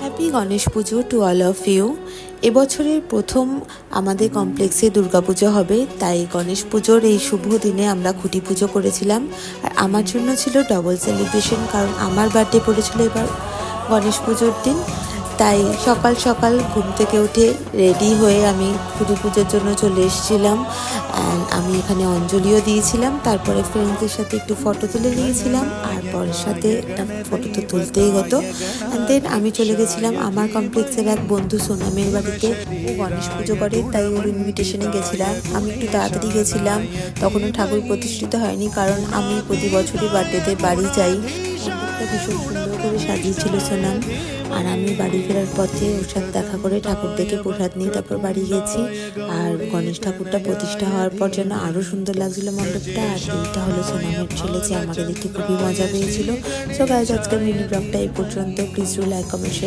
Happy Ganesh Puja to all of you. এবছরের প্রথম আমাদের কমপ্লেক্সে দুর্গাপুজো হবে, তাই গণেশ পুজোর এই শুভ দিনে আমরা খুঁটি পুজো করেছিলাম। আর আমার জন্য ছিল ডবল সেলিব্রেশন, কারণ আমার বার্থডে পড়েছিল এবার গণেশ পুজোর দিন। তাই সকাল সকাল ঘুম থেকে উঠে রেডি হয়ে আমি খুঁটি পুজোর জন্য চলে এসেছিলাম। অ্যান্ড আমি এখানে অঞ্জলিও দিয়েছিলাম, তারপরে ফ্রেন্ডসদের সাথে একটু ফটো তুলে নিয়েছিলাম, আর পরের সাথে ফটো তো তুলতেই হতো। অ্যান্ড দেন আমি চলে গেছিলাম আমার কমপ্লেক্সের এক বন্ধু সোনামের বাড়িতে। ও গণেশ পুজো করে, তাই ওর ইনভিটেশনে গেছিলাম। আমি একটু তাড়াতাড়ি গেছিলাম, তখনও ঠাকুর প্রতিষ্ঠিত হয়নি, কারণ আমি প্রতি বছরই বার্থডেতে বাড়ি যাই। মণ্ডপটা ভীষণ সুন্দর করে সাজিয়েছিল সোনাম। আর আমি বাড়ি ফেরার পথে ওর সাথে দেখা করে ঠাকুর দেখে প্রসাদ নিয়ে তারপর বাড়ি গেছি। আর গণেশ ঠাকুরটা প্রতিষ্ঠা হওয়ার পর যেন আরও সুন্দর লাগছিল মণ্ডপটা। আর এইটা হলো সোনামের ছেলে, যে আমাকে দেখতে খুবই মজা পেয়েছিল। সো গাইজ, আজকের মিনি ব্লগটা এই পর্যন্ত। Please do like, comment, share.